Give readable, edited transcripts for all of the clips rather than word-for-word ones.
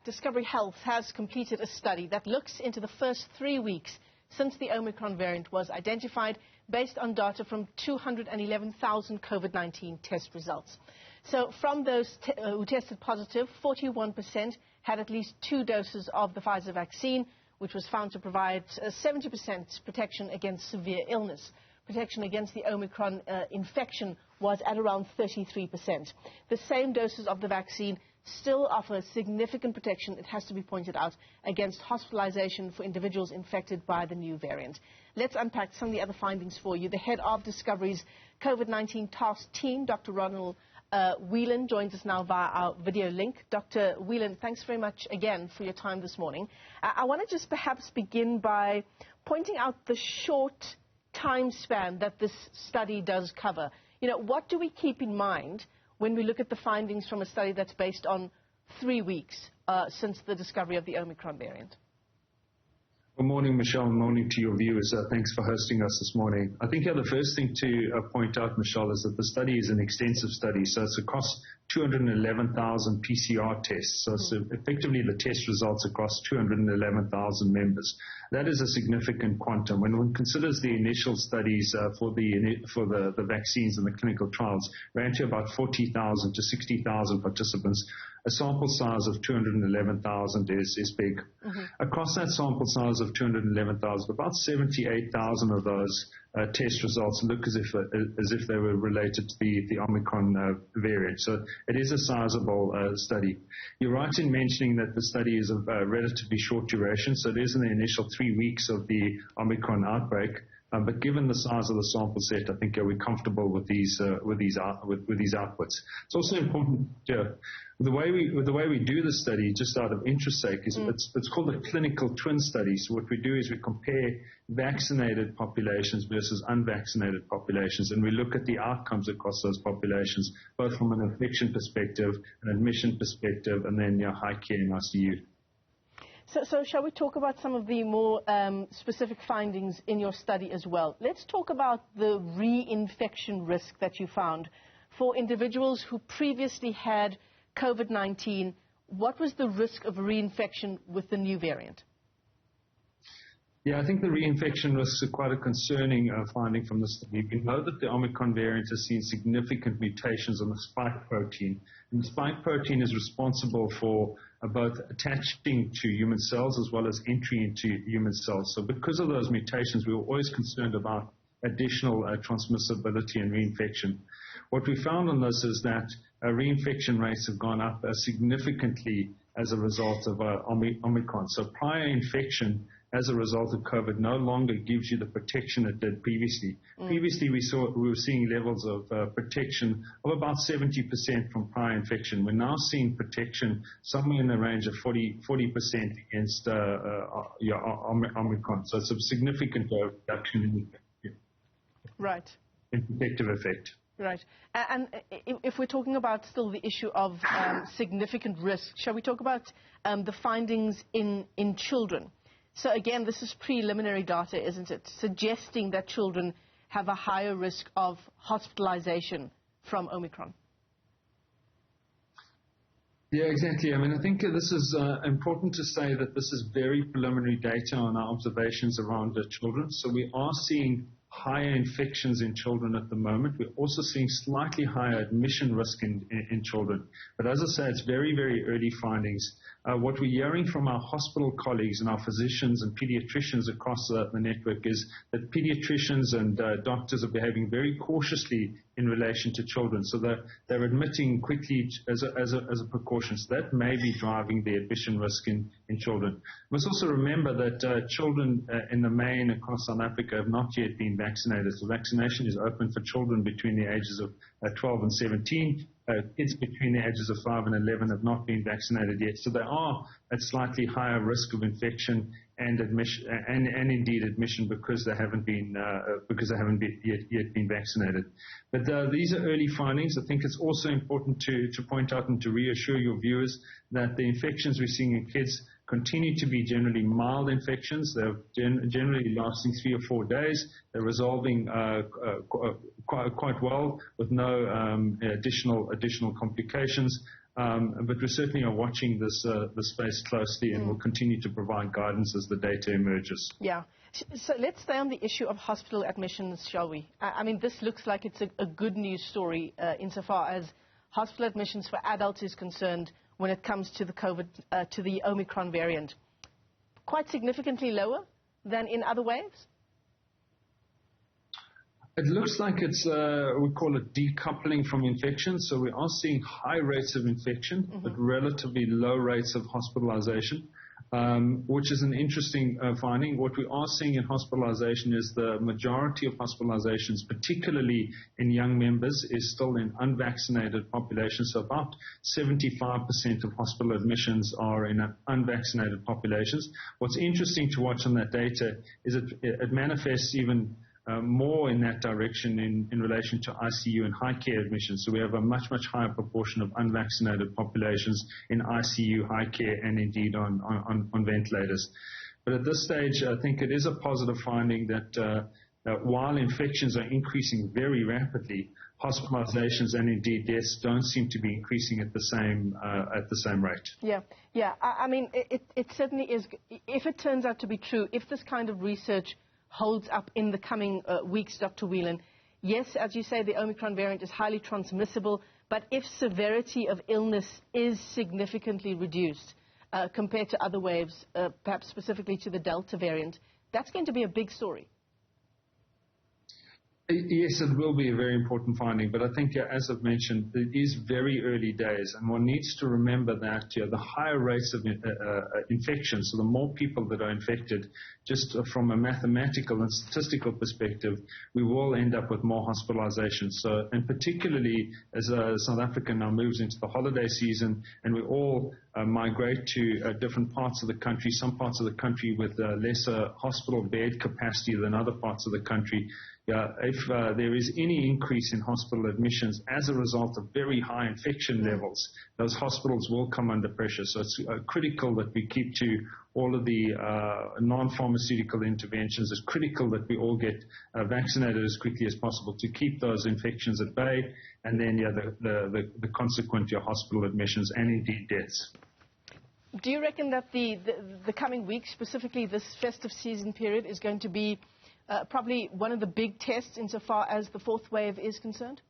Discovery Health has completed a study that looks into the first 3 weeks since the Omicron variant was identified based on data from 211,000 COVID-19 test results. So from those who tested positive, 41% had at least 2 doses of the Pfizer vaccine, which was found to provide 70% protection against severe illness. Protection against the Omicron infection was at around 33%. The same doses of the vaccine still offer significant protection, it has to be pointed out, against hospitalization for individuals infected by the new variant. Let's unpack some of the other findings for you. The head of Discovery's COVID-19 task team, Dr. Ronald Whelan, joins us now via our video link. Dr. Whelan, thanks very much again for your time this morning. I want to just perhaps begin by pointing out the short time span that this study does cover. You know, what do we keep in mind when we look at the findings from a study that's based on 3 weeks since the discovery of the Omicron variant? Good morning, Michelle, and morning to your viewers. Thanks for hosting us this morning. I think the first thing to point out, Michelle, is that the study is an extensive study. So it's across 211,000 PCR tests. So it's effectively the test results across 211,000 members. That is a significant quantum. When one considers the initial studies for the vaccines and the clinical trials, ran to about 40,000 to 60,000 participants. A sample size of 211,000 is big. Across that sample size of 211,000, about 78,000 of those test results look as if they were related to the Omicron variant. So it is a sizable study. You're right in mentioning that the study is of relatively short duration, so it is in the initial 3 weeks of the Omicron outbreak. But given the size of the sample set, I think we're comfortable with these outputs. It's also important the way we do the study, just out of interest's sake, is it's called a clinical twin study. So what we do is we compare vaccinated populations versus unvaccinated populations, and we look at the outcomes across those populations, both from an infection perspective, an admission perspective, and then high care in ICU. So shall we talk about some of the more specific findings in your study as well? Let's talk about the reinfection risk that you found. For individuals who previously had COVID-19, what was the risk of reinfection with the new variant? Yeah, I think the reinfection risks are quite a concerning finding from the study. We know that the Omicron variant has seen significant mutations on the spike protein. And the spike protein is responsible for both attaching to human cells as well as entry into human cells. So because of those mutations, we were always concerned about additional transmissibility and reinfection. What we found on this is that reinfection rates have gone up significantly as a result of Omicron. So prior infection as a result of COVID no longer gives you the protection it did previously. Previously, we were seeing levels of protection of about 70% from prior infection. We're now seeing protection somewhere in the range of 40% against Omicron. So it's a significant reduction in protective effect. Right. And if we're talking about still the issue of significant risk, shall we talk about the findings in children? So again, this is preliminary data, isn't it, suggesting that children have a higher risk of hospitalization from Omicron? Yeah, exactly. I mean, I think this is important to say that this is very preliminary data on our observations around children. So we are seeing higher infections in children at the moment. We're also seeing slightly higher admission risk in children. But as I say, it's very, very early findings. What we're hearing from our hospital colleagues and our physicians and pediatricians across the network is that pediatricians and doctors are behaving very cautiously in relation to children. So they're admitting quickly as a precaution. So that may be driving the admission risk in children. We must also remember that children in the main across South Africa have not yet been vaccinated. So vaccination is open for children between the ages of 12 and 17. Kids between the ages of 5 and 11 have not been vaccinated yet. So they are at slightly higher risk of infection and admission, and indeed admission because they haven't been yet been vaccinated. But these are early findings. I think it's also important to point out and to reassure your viewers that the infections we're seeing in kids continue to be generally mild infections. They're generally lasting 3 or 4 days. They're resolving quite well with no additional complications. But we certainly are watching this space closely and will continue to provide guidance as the data emerges. Yeah. So let's stay on the issue of hospital admissions, shall we? I mean, this looks like it's a good news story insofar as hospital admissions for adults is concerned when it comes to the Omicron variant. Quite significantly lower than in other waves? It looks like it's, we call it decoupling from infection. So we are seeing high rates of infection, but relatively low rates of hospitalization, which is an interesting finding. What we are seeing in hospitalization is the majority of hospitalizations, particularly in young members, is still in unvaccinated populations. So about 75% of hospital admissions are in unvaccinated populations. What's interesting to watch on that data is it manifests even more in that direction in relation to ICU and high care admissions. So we have a much, much higher proportion of unvaccinated populations in ICU, high care, and indeed on ventilators. But at this stage, I think it is a positive finding that while infections are increasing very rapidly, hospitalizations and indeed deaths don't seem to be increasing at the same rate. Yeah. I mean, it certainly is. If it turns out to be true, if this kind of research holds up in the coming weeks, Dr. Whelan, yes, as you say, the Omicron variant is highly transmissible, but if severity of illness is significantly reduced compared to other waves, perhaps specifically to the Delta variant, that's going to be a big story. Yes, it will be a very important finding, but I think, as I've mentioned, it is very early days, and one needs to remember that the higher rates of infection, so the more people that are infected, just from a mathematical and statistical perspective, we will end up with more hospitalizations. So, and particularly as South Africa now moves into the holiday season, and we all migrate to different parts of the country, some parts of the country with lesser hospital bed capacity than other parts of the country. If there is any increase in hospital admissions as a result of very high infection levels, those hospitals will come under pressure. So it's critical that we keep to all of the non-pharmaceutical interventions. It's critical that we all get vaccinated as quickly as possible to keep those infections at bay, and then the consequent hospital admissions and indeed deaths. Do you reckon that the coming weeks, specifically this festive season period, is going to be probably one of the big tests insofar as the fourth wave is concerned?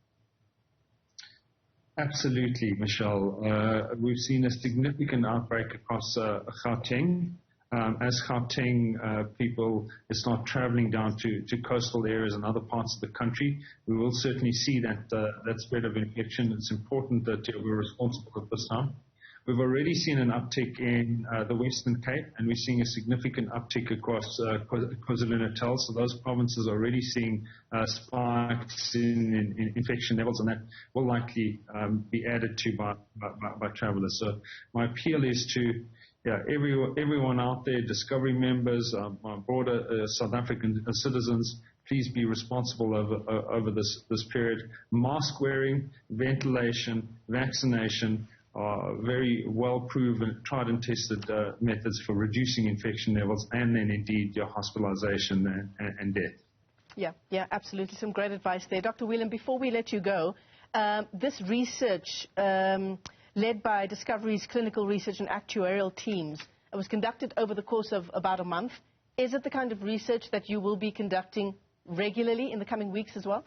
Absolutely, Michelle. We've seen a significant outbreak across Gauteng. As Gauteng people start traveling down to coastal areas and other parts of the country, we will certainly see that spread of infection. It's important that we're responsible at this time. We've already seen an uptick in the Western Cape, and we're seeing a significant uptick across KwaZulu-Natal. So those provinces are already seeing spikes in infection levels, and that will likely be added to by travelers. So my appeal is to everyone out there, Discovery members, broader South African citizens, please be responsible over this period. Mask wearing, ventilation, vaccination are very well proven, tried and tested methods for reducing infection levels and then indeed your hospitalization and death. Yeah, absolutely. Some great advice there. Dr. Whelan, before we let you go, this research led by Discovery's clinical research and actuarial teams was conducted over the course of about a month. Is it the kind of research that you will be conducting regularly in the coming weeks as well?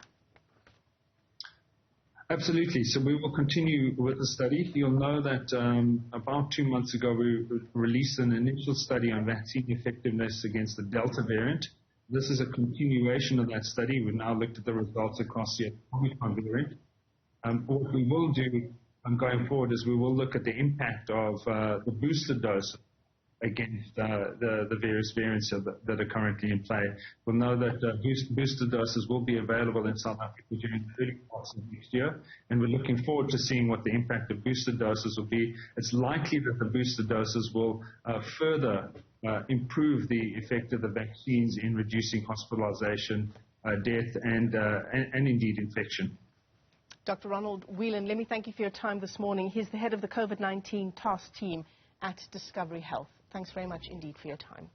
Absolutely. So we will continue with the study. You'll know that about 2 months ago we released an initial study on vaccine effectiveness against the Delta variant. This is a continuation of that study. We've now looked at the results across the Omicron variant. What we will do going forward is we will look at the impact of the booster dose against the various variants that are currently in play. We'll know that booster doses will be available in South Africa during the early parts of next year, and we're looking forward to seeing what the impact of booster doses will be. It's likely that the booster doses will further improve the effect of the vaccines in reducing hospitalization, death, and indeed infection. Dr. Ronald Whelan, let me thank you for your time this morning. He's the head of the COVID-19 task team at Discovery Health. Thanks very much indeed for your time.